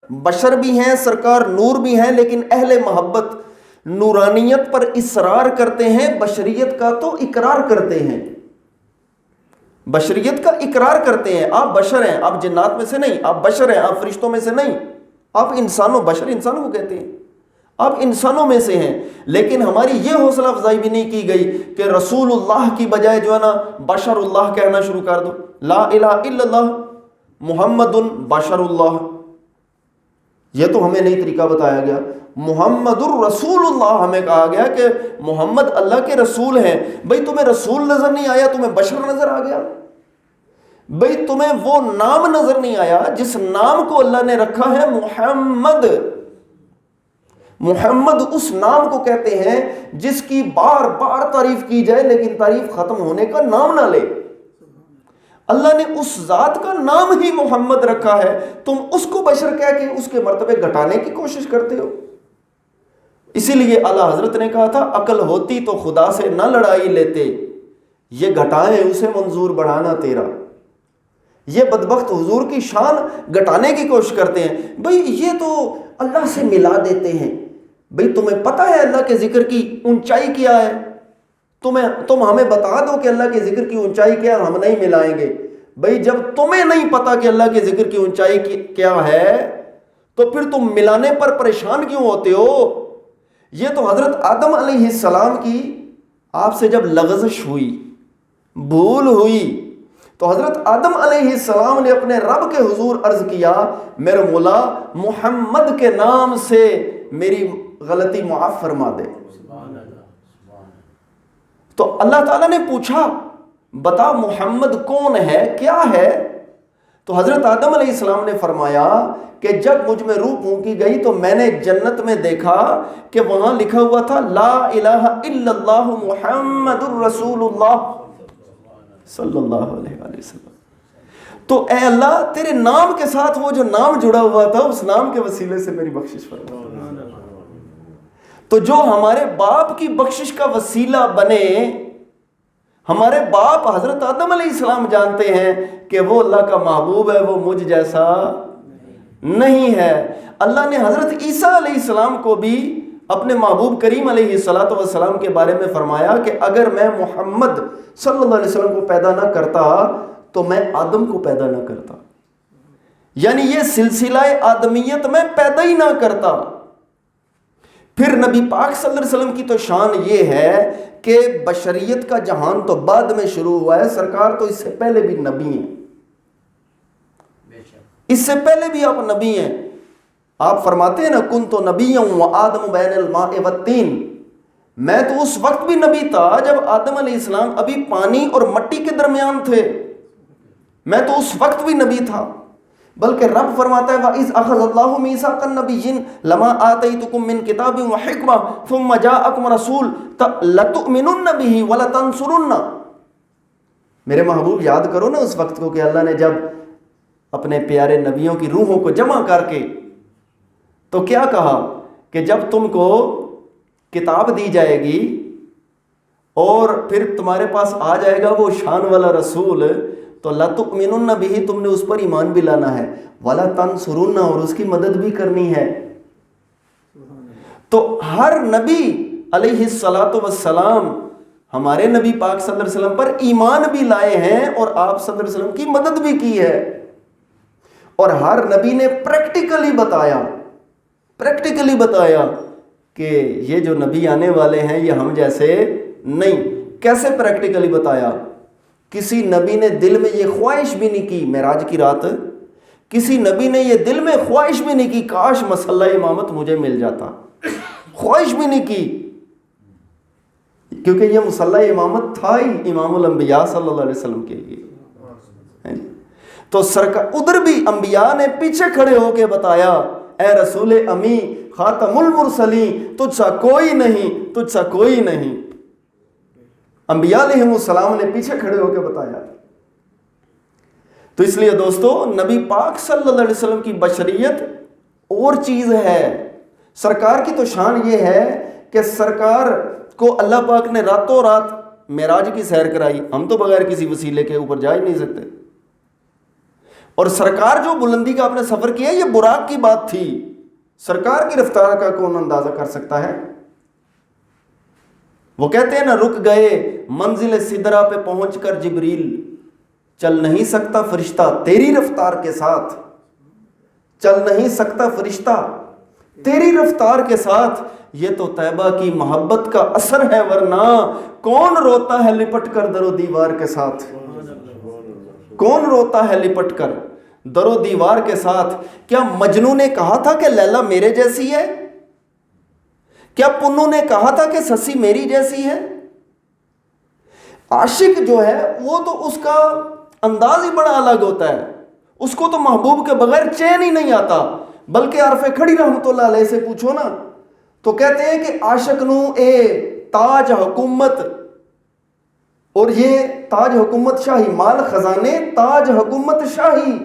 بشر بھی ہیں، سرکار نور بھی ہیں، لیکن اہل محبت نورانیت پر اصرار کرتے ہیں، بشریت کا تو اقرار کرتے ہیں، بشریت کا اقرار کرتے ہیں۔ آپ بشر ہیں، آپ جنات میں سے نہیں، آپ بشر ہیں، آپ فرشتوں میں سے نہیں، آپ انسانوں، بشر انسانوں کو کہتے ہیں، آپ انسانوں میں سے ہیں۔ لیکن ہماری یہ حوصلہ افزائی بھی نہیں کی گئی کہ رسول اللہ کی بجائے جو ہے نا بشر اللہ کہنا شروع کر دو، لا الہ الا اللہ محمد بشر اللہ، یہ تو ہمیں نہیں طریقہ بتایا گیا۔ محمد الرسول اللہ ہمیں کہا گیا کہ محمد اللہ کے رسول ہیں۔ بھئی تمہیں رسول نظر نہیں آیا، تمہیں بشر نظر آ گیا؟ بھئی تمہیں وہ نام نظر نہیں آیا جس نام کو اللہ نے رکھا ہے محمد؟ محمد اس نام کو کہتے ہیں جس کی بار بار تعریف کی جائے لیکن تعریف ختم ہونے کا نام نہ لے۔ اللہ نے اس ذات کا نام ہی محمد رکھا ہے، تم اس کو بشر کہہ کے اس کے مرتبے گھٹانے کی کوشش کرتے ہو۔ اسی لیے اعلیٰ حضرت نے کہا تھا عقل ہوتی تو خدا سے نہ لڑائی لیتے، یہ گھٹائیں اسے منظور بڑھانا تیرا۔ یہ بدبخت حضور کی شان گھٹانے کی کوشش کرتے ہیں، بھئی یہ تو اللہ سے ملا دیتے ہیں۔ بھئی تمہیں پتہ ہے اللہ کے ذکر کی اونچائی کیا ہے؟ تم ہمیں بتا دو کہ اللہ کے ذکر کی اونچائی کیا ہے، ہم نہیں ملائیں گے۔ بھئی جب تمہیں نہیں پتا کہ اللہ کے ذکر کی اونچائی کیا ہے تو پھر تم ملانے پر پریشان کیوں ہوتے ہو؟ یہ تو حضرت آدم علیہ السلام کی آپ سے جب لغزش ہوئی، بھول ہوئی، تو حضرت آدم علیہ السلام نے اپنے رب کے حضور عرض کیا میرے مولا محمد کے نام سے میری غلطی معاف فرما دے۔ تو اللہ تعالیٰ نے پوچھا بتا محمد کون ہے، کیا ہے؟ تو حضرت آدم علیہ السلام نے فرمایا کہ جب مجھ میں روح پھونکی گئی تو میں نے جنت میں دیکھا کہ وہاں لکھا ہوا تھا لا الہ الا اللہ محمد الرسول اللہ صلی اللہ علیہ وآلہ وسلم۔ تو اے اللہ تیرے نام کے ساتھ وہ جو نام جڑا ہوا تھا اس نام کے وسیلے سے میری بخشش فرما۔ تو جو ہمارے باپ کی بخشش کا وسیلہ بنے، ہمارے باپ حضرت آدم علیہ السلام جانتے ہیں کہ وہ اللہ کا محبوب ہے، وہ مجھ جیسا نہیں ہے۔ اللہ نے حضرت عیسیٰ علیہ السلام کو بھی اپنے محبوب کریم علیہ السلام کے بارے میں فرمایا کہ اگر میں محمد صلی اللہ علیہ وسلم کو پیدا نہ کرتا تو میں آدم کو پیدا نہ کرتا، یعنی یہ سلسلہ آدمیت میں پیدا ہی نہ کرتا۔ پھر نبی پاک صلی اللہ علیہ وسلم کی تو شان یہ ہے کہ بشریت کا جہان تو بعد میں شروع ہوا ہے، سرکار تو اس سے پہلے بھی نبی ہیں، اس سے پہلے بھی آپ نبی ہیں۔ آپ فرماتے ہیں نا کنت نبیا وآدم بین الماء والطین، میں تو اس وقت بھی نبی تھا جب آدم علیہ السلام ابھی پانی اور مٹی کے درمیان تھے، میں تو اس وقت بھی نبی تھا۔ بلکہ رب فرماتا ہے وَإِذْ أَخَذَ اللَّهُ مِيثَاقَ النَّبِيِّينَ لَمَا آتَيْتُكُم مِّن كِتَابٍ وَحِكْمَةٍ ثُمَّ جَاءَكُمْ رَسُولٌ لَتُؤْمِنُنَّ بِهِ وَلَتَنصُرُنَّ۔ میرے محبوب یاد کرو نا اس وقت کو کہ اللہ نے جب اپنے پیارے نبیوں کی روحوں کو جمع کر کے تو کیا کہا کہ جب تم کو کتاب دی جائے گی اور پھر تمہارے پاس آ جائے گا وہ شان والا رسول تو لَتُؤْمِنُنَّ بِهِ، تم نے اس پر ایمان بھی لانا ہے، وَلَتَنصُرُنَّ، اور اس کی مدد بھی کرنی ہے۔ تو ہر نبی علیہ السلام ہمارے نبی پاک صلی اللہ علیہ وسلم پر ایمان بھی لائے ہیں اور آپ صلی اللہ علیہ وسلم کی مدد بھی کی ہے، اور ہر نبی نے پریکٹیکلی بتایا کہ یہ جو نبی آنے والے ہیں یہ ہم جیسے نہیں۔ کیسے پریکٹیکلی بتایا؟ کسی نبی نے دل میں یہ خواہش بھی نہیں کی، معراج کی رات کسی نبی نے یہ دل میں خواہش بھی نہیں کی کاش مسلح امامت مجھے مل جاتا، خواہش بھی نہیں کی، کیونکہ یہ مسلح امامت تھا ہی امام الانبیاء صلی اللہ علیہ وسلم کے لیے۔ تو سرکار ادھر بھی انبیاء نے پیچھے کھڑے ہو کے بتایا اے رسول امی خاتم المرسلین تجھ سا کوئی نہیں، تجھ سا کوئی نہیں۔ انبیاء علیہ السلام نے پیچھے کھڑے ہو کے بتایا۔ تو اس لیے دوستو نبی پاک صلی اللہ علیہ وسلم کی بشریت اور چیز ہے۔ سرکار کی تو شان یہ ہے کہ سرکار کو اللہ پاک نے راتوں رات معراج کی سیر کرائی، ہم تو بغیر کسی وسیلے کے اوپر جا ہی نہیں سکتے، اور سرکار جو بلندی کا آپ نے سفر کیا یہ براق کی بات تھی، سرکار کی رفتار کا کون اندازہ کر سکتا ہے؟ وہ کہتے ہیں نا، رک گئے منزل سدرہ پہ پہنچ کر جبریل، چل نہیں سکتا فرشتہ تیری رفتار کے ساتھ، چل نہیں سکتا فرشتہ تیری رفتار کے ساتھ۔ یہ تو طیبہ کی محبت کا اثر ہے، ورنہ کون روتا ہے لپٹ کر در و دیوار کے ساتھ؟ کون روتا ہے لپٹ کر در و دیوار کے ساتھ؟ کیا مجنو نے کہا تھا کہ لیلا میرے جیسی ہے؟ کیا پنو نے کہا تھا کہ سسی میری جیسی ہے؟ عاشق جو ہے وہ تو اس کا انداز ہی بڑا الگ ہوتا ہے، اس کو تو محبوب کے بغیر چین ہی نہیں آتا۔ بلکہ عارف کھڑی رحمت اللہ علیہ سے پوچھو نا تو کہتے ہیں کہ عاشق نو اے تاج حکومت، اور یہ تاج حکومت شاہی، مال خزانے تاج حکومت شاہی،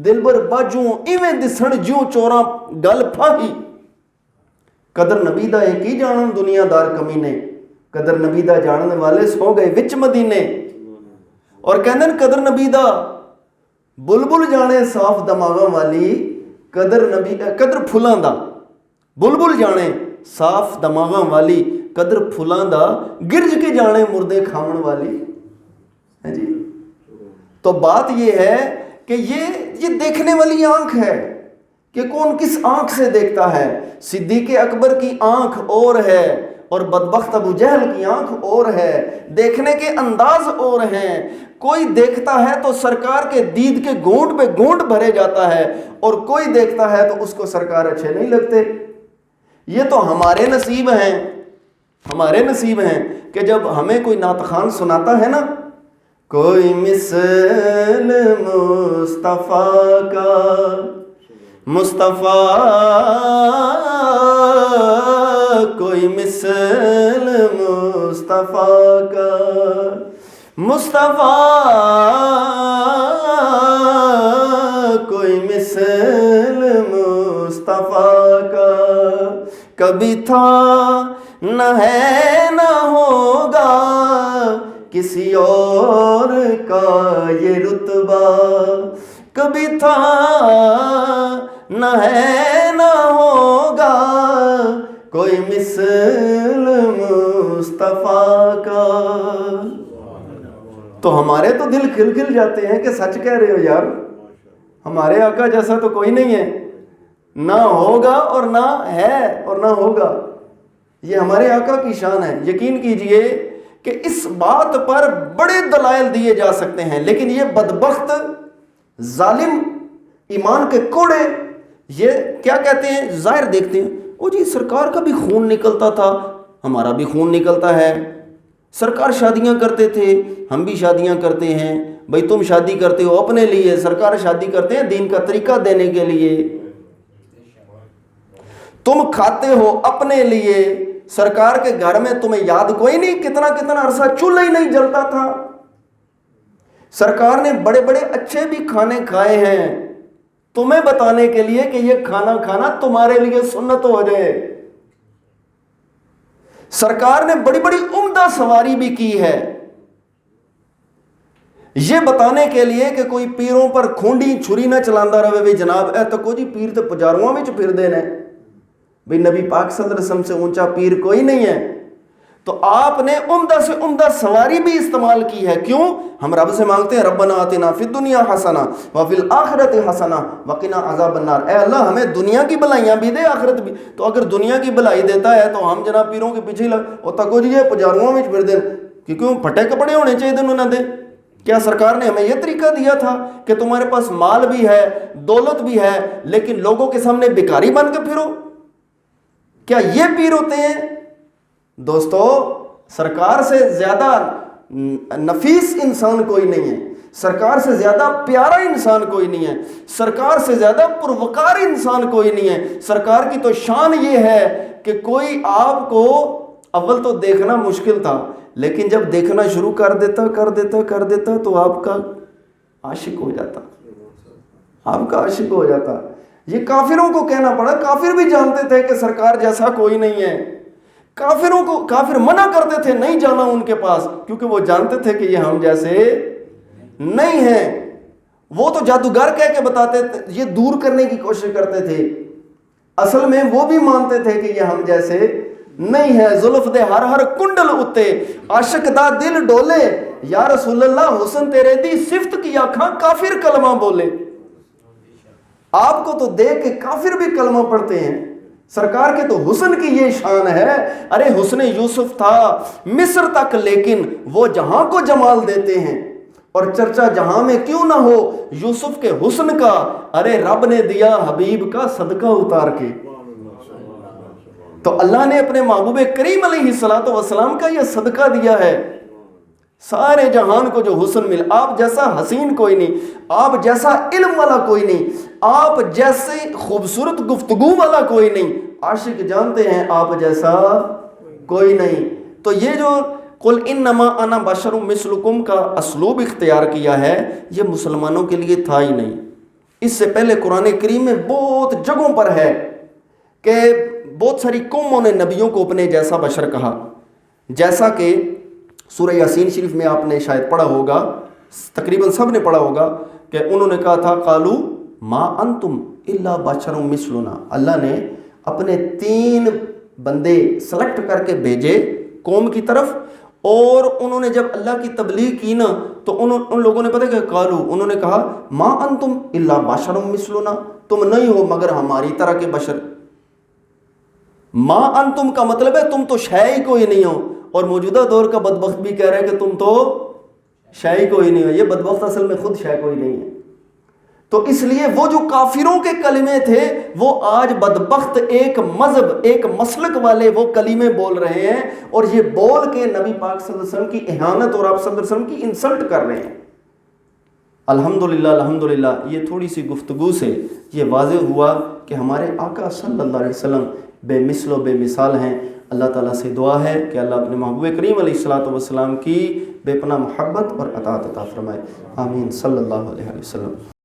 دلبر باجوں ایویں دسن جیوں چوراں گل پھاہی۔ قدر نبی دا ایک ہی جانن دنیا دار کمینے، قدر نبی دا جاننے والے سو گئے وچ مدینے۔ اور کہندن قدر نبی دا بلبل جانے صاف دماغاں والی، قدر پھلاں دا بلبل جانے صاف دماغاں والی، قدر پھلاں دا گرج کے جانے مردے کھاون والی ہے جی۔ تو بات یہ ہے کہ یہ دیکھنے والی آنکھ ہے کہ کون کس آنکھ سے دیکھتا ہے۔ صدیق اکبر کی آنکھ اور ہے اور بدبخت ابو جہل کی آنکھ اور ہے، دیکھنے کے انداز اور ہیں۔ کوئی دیکھتا ہے تو سرکار کے دید کے گونٹ پہ گونٹ بھرے جاتا ہے، اور کوئی دیکھتا ہے تو اس کو سرکار اچھے نہیں لگتے۔ یہ تو ہمارے نصیب ہیں، ہمارے نصیب ہیں کہ جب ہمیں کوئی نعت خوان سناتا ہے نا، کوئی مثل مصطفیٰ کا، مصطفیٰ کوئی مثل مصطفیٰ کا، مصطفیٰ کوئی مثل مصطفیٰ کا، کبھی تھا نہ ہے نہ ہوگا کسی اور کا یہ رتبہ، کبھی تھا نہ ہے نہ ہوگا کوئی مثل مصطفیٰ کا۔ تو ہمارے تو دل کھل کھل جاتے ہیں کہ سچ کہہ رہے ہو یار، ہمارے آقا جیسا تو کوئی نہیں ہے، نہ ہوگا اور نہ ہے اور نہ ہوگا۔ یہ ہمارے آقا کی شان ہے۔ یقین کیجئے کہ اس بات پر بڑے دلائل دیے جا سکتے ہیں، لیکن یہ بدبخت ظالم ایمان کے کوڑے یہ کیا کہتے ہیں، ظاہر دیکھتے ہیں، او جی سرکار کا بھی خون نکلتا تھا، ہمارا بھی خون نکلتا ہے، سرکار شادیاں کرتے تھے، ہم بھی شادیاں کرتے ہیں۔ بھئی تم شادی کرتے ہو اپنے لیے، سرکار شادی کرتے ہیں دین کا طریقہ دینے کے لیے۔ تم کھاتے ہو اپنے لیے، سرکار کے گھر میں تمہیں یاد کوئی نہیں کتنا کتنا عرصہ چولہا ہی نہیں جلتا تھا۔ سرکار نے بڑے بڑے اچھے بھی کھانے کھائے ہیں تمہیں بتانے کے لیے کہ یہ کھانا کھانا تمہارے لیے سنت ہو جائے۔ سرکار نے بڑی بڑی عمدہ سواری بھی کی ہے یہ بتانے کے لیے کہ کوئی پیروں پر کھونڈی چھری نہ چلاندہ رہے۔ بھئی جناب اے تکو جی پیر تے پجاروਆਂ ਵਿੱਚ ਫਿਰਦੇ ਨੇ، بھئی نبی پاک صلی اللہ علیہ وسلم سے اونچا پیر کوئی نہیں ہے۔ تو آپ نے عمدہ سے عمدہ سواری بھی استعمال کی ہے۔ کیوں؟ ہم رب سے مانگتے ہیں ربنا آتنا فی الدنیا حسنہ وفی الآخرۃ حسنہ وقنا عذاب النار، اے اللہ ہمیں دنیا کی بھلائیاں بھی دے آخرت بھی۔ تو اگر دنیا کی بھلائی دیتا ہے تو ہم جناب پیروں کے پیچھے اور تکو جی یہ پجاروਆਂ ਵਿੱਚ ਫਿਰਦੇ کیوں پھٹے کپڑے ہونے چاہیے انہوں نے۔ کیا سرکار نے ہمیں یہ طریقہ دیا تھا کہ تمہارے پاس مال بھی ہے دولت بھی ہے لیکن لوگوں کے سامنے بھکاری بن کے پھرو؟ کیا یہ پیر ہوتے ہیں؟ دوستو سرکار سے زیادہ نفیس انسان کوئی نہیں ہے، سرکار سے زیادہ پیارا انسان کوئی نہیں ہے، سرکار سے زیادہ پروقار انسان کوئی نہیں ہے۔ سرکار کی تو شان یہ ہے کہ کوئی آپ کو اول تو دیکھنا مشکل تھا، لیکن جب دیکھنا شروع کر دیتا تو آپ کا عاشق ہو جاتا، آپ کا عاشق ہو جاتا۔ یہ کافروں کو کہنا پڑا، کافر بھی جانتے تھے کہ سرکار جیسا کوئی نہیں ہے۔ کافر منع کرتے تھے نہیں جانا ان کے پاس، کیونکہ وہ جانتے تھے کہ یہ ہم جیسے نہیں ہیں۔ وہ تو جادوگر کہہ کے بتاتے تھے، یہ دور کرنے کی کوشش کرتے تھے، اصل میں وہ بھی مانتے تھے کہ یہ ہم جیسے نہیں ہے. زلف دے ہر ہر کنڈل اتے عاشق دا دل ڈولے، یا رسول اللہ حسن تیرے دی صفت کی آنکھاں کافر کلمہ بولے. آپ کو تو دیکھ کے کافر بھی کلمہ پڑھتے ہیں، سرکار کے تو حسن کی یہ شان ہے. ارے حسن یوسف تھا مصر تک، لیکن وہ جہاں کو جمال دیتے ہیں، اور چرچا جہاں میں کیوں نہ ہو یوسف کے حسن کا، ارے رب نے دیا حبیب کا صدقہ اتار کے. تو اللہ نے اپنے محبوب کریم علیہ السلام کا یہ صدقہ دیا ہے. سارے جہان کو جو حسن مل، آپ جیسا حسین کوئی نہیں، آپ جیسا علم والا کوئی نہیں، آپ جیسے خوبصورت گفتگو والا کوئی نہیں. عاشق جانتے ہیں آپ جیسا کوئی نہیں. تو یہ جو قل انما انا بشر مثلکم کا اسلوب اختیار کیا ہے، یہ مسلمانوں کے لیے تھا ہی نہیں. اس سے پہلے قرآن کریم میں بہت جگہوں پر ہے کہ بہت ساری قوموں نے نبیوں کو اپنے جیسا بشر کہا. جیسا کہ سورہ یاسین شریف میں آپ نے شاید پڑھا ہوگا، تقریباً سب نے پڑھا ہوگا، کہ انہوں نے کہا تھا قالو ما انتم الا بشر مثلنا. اللہ نے اپنے 3 بندے سلیکٹ کر کے بھیجے قوم کی طرف، اور انہوں نے جب اللہ کی تبلیغ کی نا تو ان لوگوں نے پتہ کہ قالو، انہوں نے کہا ما انتم الا بشر مثلنا، تم نہیں ہو مگر ہماری طرح کے بشر. ما انتم کا مطلب ہے تم تو شے ہی کوئی نہیں ہو، اور موجودہ دور کا بدبخت بھی کہہ رہا ہے کہ تم تو شے ہی کوئی نہیں ہو. یہ بدبخت اصل میں خود شے کوئی نہیں ہے. تو اس لیے وہ جو کافروں کے کلمے تھے وہ آج بدبخت ایک مذہب ایک مسلک والے وہ کلمے بول رہے ہیں، اور یہ بول کے نبی پاک صلی اللہ علیہ وسلم کی اہانت اور آپ صلی اللہ علیہ وسلم کی انسلٹ کر رہے ہیں. الحمدللہ یہ تھوڑی سی گفتگو سے یہ واضح ہوا کہ ہمارے آقا صلی اللہ علیہ وسلم بے مثل و بے مثال ہیں. اللہ تعالیٰ سے دعا ہے کہ اللہ اپنے محبوب کریم علیہ السلام کی بے پناہ محبت اور اطاعت عطا فرمائے. آمین صلی اللہ علیہ وسلم.